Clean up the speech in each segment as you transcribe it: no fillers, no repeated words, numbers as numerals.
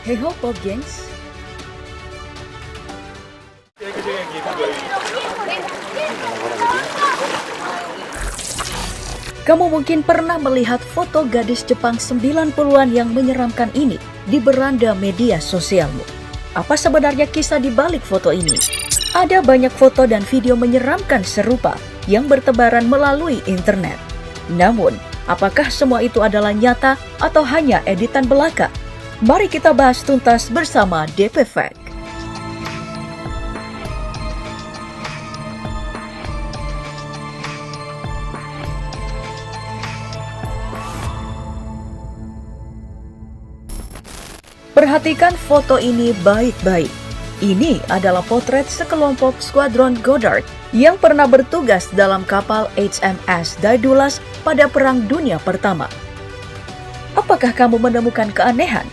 Hey ho Pop gengs. Kamu mungkin pernah melihat foto gadis Jepang 90-an yang menyeramkan ini di beranda media sosialmu. Apa sebenarnya kisah di balik foto ini? Ada banyak foto dan video menyeramkan serupa yang bertebaran melalui internet. Namun, apakah semua itu adalah nyata atau hanya editan belaka? Mari kita bahas tuntas bersama DP Fact. Perhatikan foto ini baik-baik. Ini adalah potret sekelompok skuadron Goddard yang pernah bertugas dalam kapal HMS Daedalus pada Perang Dunia Pertama. Apakah kamu menemukan keanehan?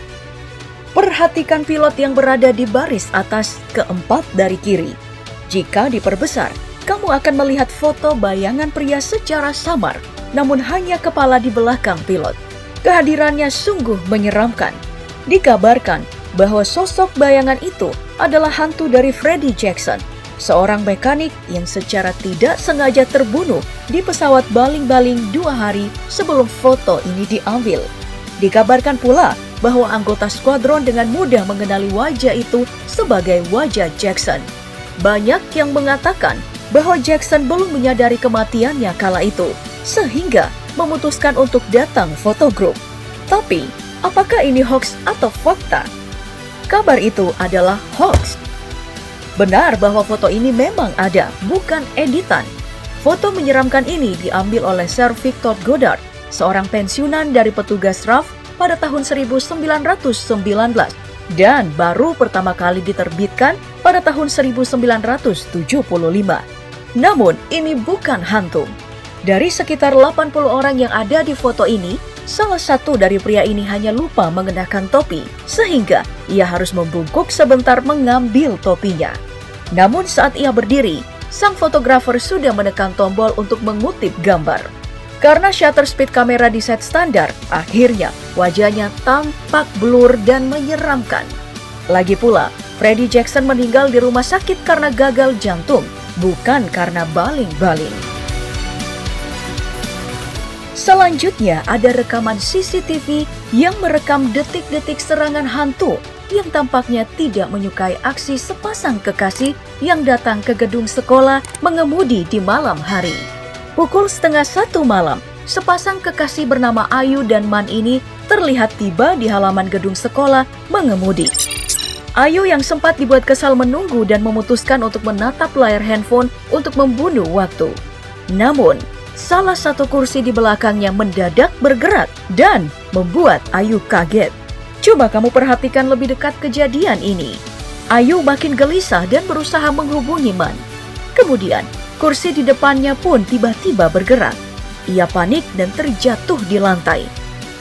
Perhatikan pilot yang berada di baris atas keempat dari kiri. Jika diperbesar, kamu akan melihat foto bayangan pria secara samar, namun hanya kepala di belakang pilot. Kehadirannya sungguh menyeramkan. Dikabarkan bahwa sosok bayangan itu adalah hantu dari Freddie Jackson, seorang mekanik yang secara tidak sengaja terbunuh di pesawat baling-baling 2 hari sebelum foto ini diambil. Dikabarkan pula bahwa anggota skuadron dengan mudah mengenali wajah itu sebagai wajah Jackson. Banyak yang mengatakan bahwa Jackson belum menyadari kematiannya kala itu, sehingga memutuskan untuk datang foto grup. Tapi, apakah ini hoax atau fakta? Kabar itu adalah hoax. Benar bahwa foto ini memang ada, bukan editan. Foto menyeramkan ini diambil oleh Sir Victor Goddard, seorang pensiunan dari petugas RAF pada tahun 1919 dan baru pertama kali diterbitkan pada tahun 1975. Namun, ini bukan hantu. Dari sekitar 80 orang yang ada di foto ini, salah satu dari pria ini hanya lupa mengenakan topi, sehingga ia harus membungkuk sebentar mengambil topinya. Namun saat ia berdiri, sang fotografer sudah menekan tombol untuk mengutip gambar. Karena shutter speed kamera di set standar, akhirnya wajahnya tampak blur dan menyeramkan. Lagi pula, Freddie Jackson meninggal di rumah sakit karena gagal jantung, bukan karena baling-baling. Selanjutnya ada rekaman CCTV yang merekam detik-detik serangan hantu yang tampaknya tidak menyukai aksi sepasang kekasih yang datang ke gedung sekolah mengemudi di malam hari. Pukul 12:30 malam, sepasang kekasih bernama Ayu dan Man ini terlihat tiba di halaman gedung sekolah mengemudi. Ayu yang sempat dibuat kesal menunggu dan memutuskan untuk menatap layar handphone untuk membunuh waktu. Namun, salah satu kursi di belakangnya mendadak bergerak dan membuat Ayu kaget. Coba kamu perhatikan lebih dekat kejadian ini. Ayu makin gelisah dan berusaha menghubungi Man. Kemudian, kursi di depannya pun tiba-tiba bergerak. Ia panik dan terjatuh di lantai.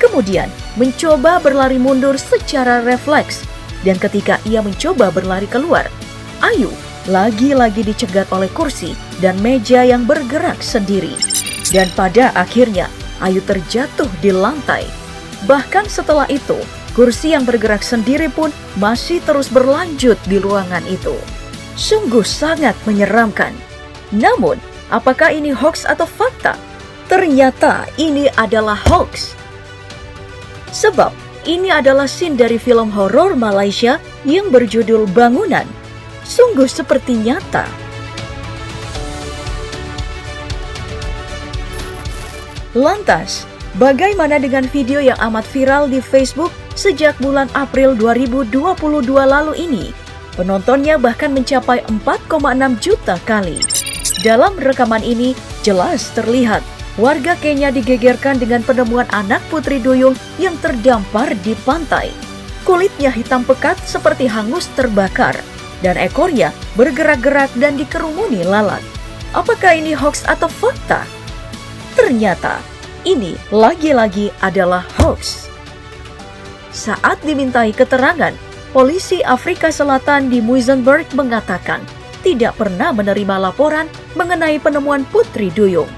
Kemudian, mencoba berlari mundur secara refleks. Dan ketika ia mencoba berlari keluar, Ayu lagi-lagi dicegat oleh kursi dan meja yang bergerak sendiri. Dan pada akhirnya, Ayu terjatuh di lantai. Bahkan setelah itu, kursi yang bergerak sendiri pun masih terus berlanjut di ruangan itu. Sungguh sangat menyeramkan. Namun, apakah ini hoax atau fakta? Ternyata ini adalah hoax. Sebab, ini adalah scene dari film horor Malaysia yang berjudul Bangunan. Sungguh seperti nyata. Lantas, bagaimana dengan video yang amat viral di Facebook sejak bulan April 2022 lalu ini? Penontonnya bahkan mencapai 4,6 juta kali. Dalam rekaman ini, jelas terlihat warga Kenya digegerkan dengan penemuan anak putri duyung yang terdampar di pantai. Kulitnya hitam pekat seperti hangus terbakar, dan ekornya bergerak-gerak dan dikerumuni lalat. Apakah ini hoax atau fakta? Ternyata, ini lagi-lagi adalah hoax. Saat dimintai keterangan, polisi Afrika Selatan di Muizenberg mengatakan tidak pernah menerima laporan mengenai penemuan putri duyung.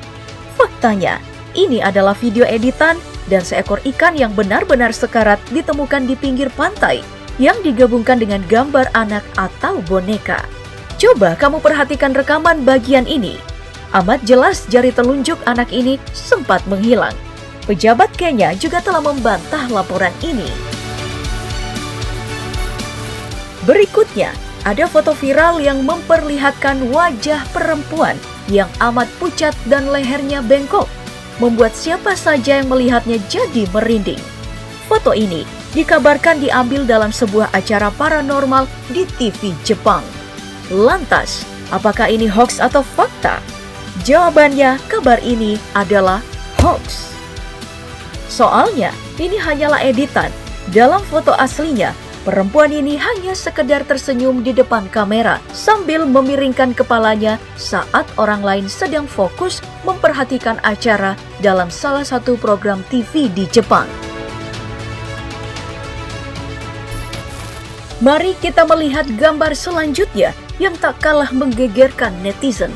Faktanya, ini adalah video editan dan seekor ikan yang benar-benar sekarat ditemukan di pinggir pantai yang digabungkan dengan gambar anak atau boneka. Coba kamu perhatikan rekaman bagian ini. Amat jelas jari telunjuk anak ini sempat menghilang. Pejabat Kenya juga telah membantah laporan ini. Berikutnya, ada foto viral yang memperlihatkan wajah perempuan yang amat pucat dan lehernya bengkok, membuat siapa saja yang melihatnya jadi merinding. Foto ini dikabarkan diambil dalam sebuah acara paranormal di TV Jepang. Lantas, apakah ini hoax atau fakta? Jawabannya, kabar ini adalah hoax. Soalnya, ini hanyalah editan. Dalam foto aslinya, perempuan ini hanya sekedar tersenyum di depan kamera sambil memiringkan kepalanya saat orang lain sedang fokus memperhatikan acara dalam salah satu program TV di Jepang. Mari kita melihat gambar selanjutnya yang tak kalah menggegerkan netizen.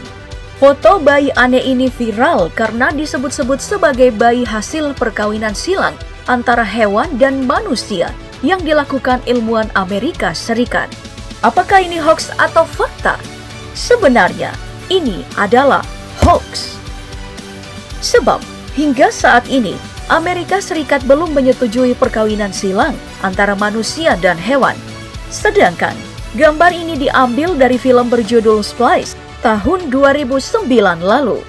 Foto bayi aneh ini viral karena disebut-sebut sebagai bayi hasil perkawinan silang antara hewan dan manusia yang dilakukan ilmuwan Amerika Serikat. Apakah ini hoax atau fakta? Sebenarnya, ini adalah hoax. Sebab, hingga saat ini, Amerika Serikat belum menyetujui perkawinan silang antara manusia dan hewan. Sedangkan, gambar ini diambil dari film berjudul Splice tahun 2009 lalu.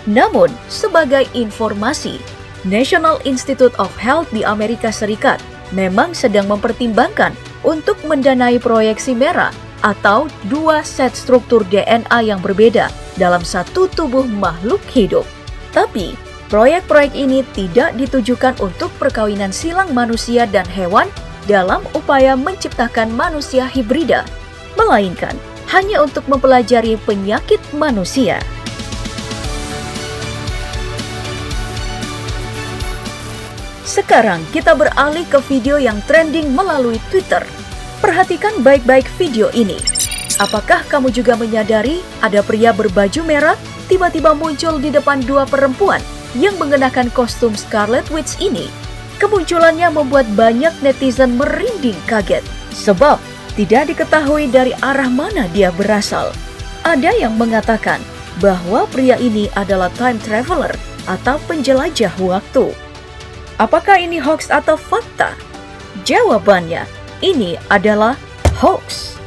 Namun, sebagai informasi, National Institute of Health di Amerika Serikat memang sedang mempertimbangkan untuk mendanai proyeksi merah atau dua set struktur DNA yang berbeda dalam satu tubuh makhluk hidup. Tapi, proyek-proyek ini tidak ditujukan untuk perkawinan silang manusia dan hewan dalam upaya menciptakan manusia hibrida, melainkan hanya untuk mempelajari penyakit manusia. Sekarang kita beralih ke video yang trending melalui Twitter. Perhatikan baik-baik video ini. Apakah kamu juga menyadari ada pria berbaju merah tiba-tiba muncul di depan dua perempuan yang mengenakan kostum Scarlet Witch ini? Kemunculannya membuat banyak netizen merinding kaget, sebab tidak diketahui dari arah mana dia berasal. Ada yang mengatakan bahwa pria ini adalah time traveler atau penjelajah waktu. Apakah ini hoax atau fakta? Jawabannya, ini adalah hoax.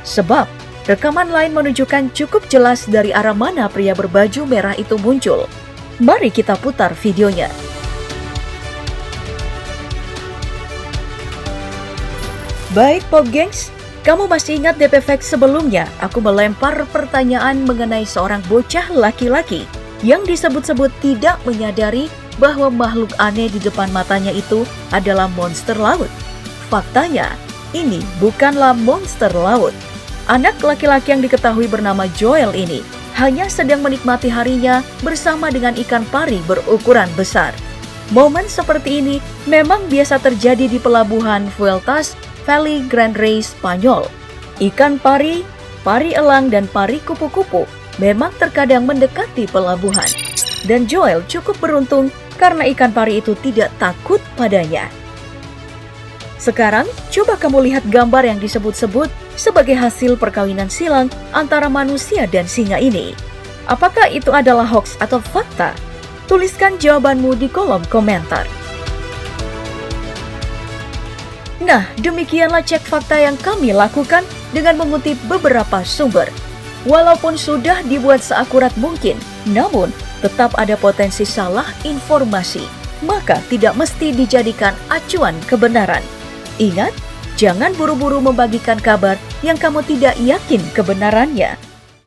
Sebab, rekaman lain menunjukkan cukup jelas dari arah mana pria berbaju merah itu muncul. Mari kita putar videonya. Baik Pop Gengs, kamu masih ingat DP Facts sebelumnya aku melempar pertanyaan mengenai seorang bocah laki-laki yang disebut-sebut tidak menyadari bahwa makhluk aneh di depan matanya itu adalah monster laut. Faktanya, ini bukanlah monster laut. Anak laki-laki yang diketahui bernama Joel ini hanya sedang menikmati harinya bersama dengan ikan pari berukuran besar. Momen seperti ini memang biasa terjadi di pelabuhan Vueltas Valley Grand Rey, Spanyol. Ikan pari, pari elang, dan pari kupu-kupu memang terkadang mendekati pelabuhan. Dan Joel cukup beruntung karena ikan pari itu tidak takut padanya. Sekarang, coba kamu lihat gambar yang disebut-sebut sebagai hasil perkawinan silang antara manusia dan singa ini. Apakah itu adalah hoax atau fakta? Tuliskan jawabanmu di kolom komentar. Nah, demikianlah cek fakta yang kami lakukan dengan mengutip beberapa sumber. Walaupun sudah dibuat seakurat mungkin, namun tetap ada potensi salah informasi, maka tidak mesti dijadikan acuan kebenaran. Ingat, jangan buru-buru membagikan kabar yang kamu tidak yakin kebenarannya.